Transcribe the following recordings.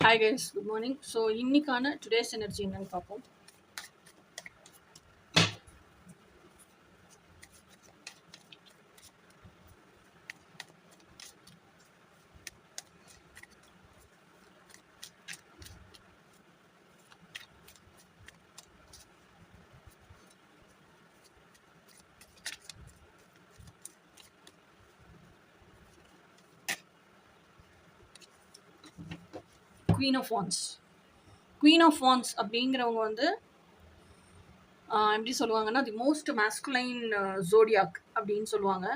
Hi guys, good morning. So இன்னைக்கான today's energy என்னன்னு பார்ப்போம். Queen of Wands. Queen of Wands அப்படிங்கிறவங்க வந்து எப்படி சொல்லுவாங்கன்னா தி மோஸ்ட் மேஸ்குலைன் ஜோடியாக் அப்படின்னு சொல்லுவாங்க.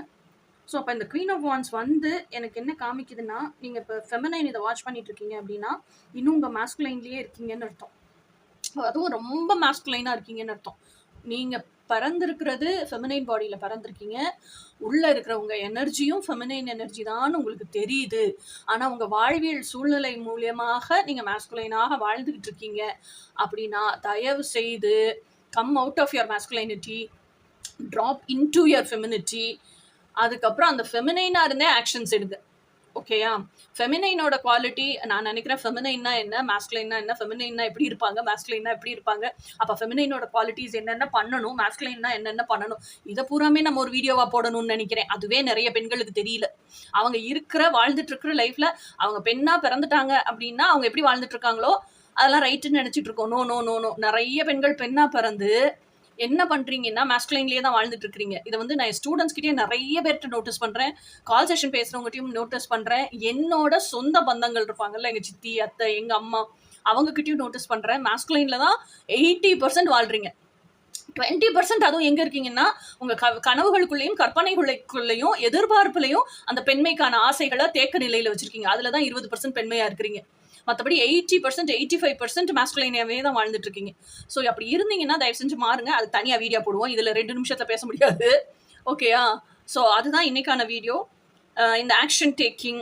ஸோ அப்போ இந்த குவீன் ஆஃப் வான்ஸ் வந்து எனக்கு என்ன காமிக்குதுன்னா, நீங்கள் இப்போ ஃபெமினைன் இதை வாட்ச் பண்ணிட்டு இருக்கீங்க அப்படின்னா இன்னும் உங்கள் மேஸ்குலைன்லேயே இருக்கீங்கன்னு அர்த்தம். அதுவும் ரொம்ப மேஸ்குலைனாக இருக்கீங்கன்னு அர்த்தம். நீங்கள் பறந்துருக்கிறது ஃபெமினைன் பாடியில் பறந்துருக்கீங்க. உள்ளே இருக்கிறவங்க எனர்ஜியும் ஃபெமினைன் எனர்ஜி தான் உங்களுக்கு தெரியுது. ஆனால் உங்கள் வாழ்வியல் சூழ்நிலை மூலியமாக நீங்கள் மேஸ்குலைனாக வாழ்ந்துக்கிட்டு இருக்கீங்க அப்படின்னா தயவு செய்து come out of your masculinity, drop into your femininity. அதுக்கப்புறம் அந்த ஃபெமினைனாக இருந்தே ஆக்ஷன்ஸ் எடுங்க. ஓகேயா? ஃபெமினைனோட குவாலிட்டி நான் நினைக்கிறேன். ஃபெமினைன்னா என்ன, மேஸ்குலைன்னா என்ன, ஃபெமினைன்னா எப்படி இருப்பாங்க, மேஸ்குலைன்னா எப்படி இருப்பாங்க, அப்போ ஃபெமினைனோட குவாலிட்டிஸ் என்னென்ன பண்ணணும், மேஸ்குலைன்னா என்னென்ன பண்ணணும், இதை பூராமே நம்ம ஒரு வீடியோவாக போடணும்னு நினைக்கிறேன். அதுவே நிறைய பெண்களுக்கு தெரியல. அவங்க வாழ்ந்துட்டு இருக்கிற லைஃப்ல அவங்க பெண்ணா பிறந்துட்டாங்க அப்படின்னா அவங்க எப்படி வாழ்ந்துட்டு இருக்காங்களோ அதெல்லாம் ரைட்டுன்னு நினைச்சிட்டு இருக்கோம். No no no no. நிறைய பெண்கள் பெண்ணா பிறந்து என்ன பண்றீங்கன்னா மேஸ்குலைன்லேயே தான் வாழ்ந்துட்டு இருக்கிறீங்க. இதை வந்து நான் ஸ்டூடெண்ட்ஸ் கிட்டே நிறைய பேர்கிட்ட நோட்டீஸ் பண்றேன். கால் செஷன் பேசுறவங்ககிட்டயும் நோட்டீஸ் பண்றேன். என்னோட சொந்த பந்தங்கள் இருப்பாங்கல்ல, எங்க சித்தி, அத்தை, எங்க அம்மா, அவங்க கிட்டயும் நோட்டீஸ் பண்றேன். மேஸ்குலைன்ல தான் 80% வாழ்றீங்க. 20% அதுவும் எங்க இருக்கீங்கன்னா உங்க கனவுகளுக்குள்ளேயும் கற்பனைகளுக்குள்ளேயும் எதிர்பார்ப்புலையும் அந்த பெண்மைக்கான ஆசைகளை தேக்க நிலையில வச்சிருக்கீங்க. அதுலதான் 20% பெண்மையா இருக்கிறீங்க. மற்றபடி 80% 85% மேஸ்குலைனாவே தான் வாழ்ந்துட்டு இருக்கீங்க. ஸோ அப்படி இருந்தீங்கன்னா தயவு செஞ்சு மாறுங்க. அது தனியாக வீடியோ போடுவோம். இதில் 2 நிமிஷத்தை பேச முடியாது. ஓகேயா? ஸோ அதுதான் இன்னைக்கான வீடியோ. இந்த ஆக்ஷன் டேக்கிங்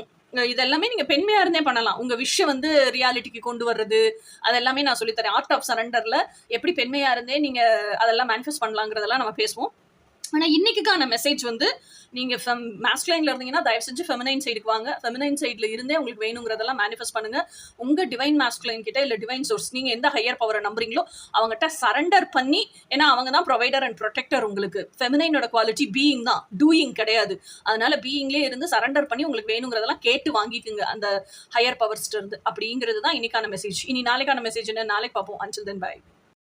இதெல்லாமே நீங்கள் பெண்மையாக இருந்தே பண்ணலாம். உங்கள் விஷயம் வந்து ரியாலிட்டிக்கு கொண்டு வர்றது அதெல்லாமே நான் சொல்லித்தரேன். ஆர்ட் ஆஃப் சரண்டரில் எப்படி பெண்மையாக இருந்தே நீங்கள் அதெல்லாம் மேனிஃபெஸ்ட் பண்ணலாங்கிறதெல்லாம் நம்ம பேசுவோம். ஆனால் இன்னைக்கான மெசேஜ் வந்து நீங்கள் மேஸ்குலைன்ல இருந்தீங்கன்னா தயவு செஞ்சு ஃபெமினைன் சைடுக்கு வாங்க. ஃபெமினைன் சைடில் இருந்தே உங்களுக்கு வேணுங்கிறதெல்லாம் மேனிஃபெஸ்ட் பண்ணுங்க. உங்கள் டிவைன் மேஸ்குலைன் கிட்ட இல்லை டிவைன் சோர்ஸ் நீங்கள் எந்த ஹையர் பவரை நம்புறீங்களோ அவங்ககிட்ட சரண்டர் பண்ணி, ஏன்னா அவங்க தான் ப்ரொவைடர் அண்ட் ப்ரொடெக்டர். உங்களுக்கு ஃபெமினைனோட குவாலிட்டி பீயிங் தான், டூயிங் கிடையாது. அதனால பீயிங்லேயே இருந்து சரண்டர் பண்ணி உங்களுக்கு வேணுங்கிறதெல்லாம் கேட்டு வாங்கிக்குங்க அந்த ஹையர் பவர்ஸ்ட்டு இருந்து. அப்படிங்கிறது தான் இன்னைக்கான மெசேஜ். இனி நாளைக்கான மெசேஜ் என்ன, நாளைக்கு பார்ப்போம். Until then by.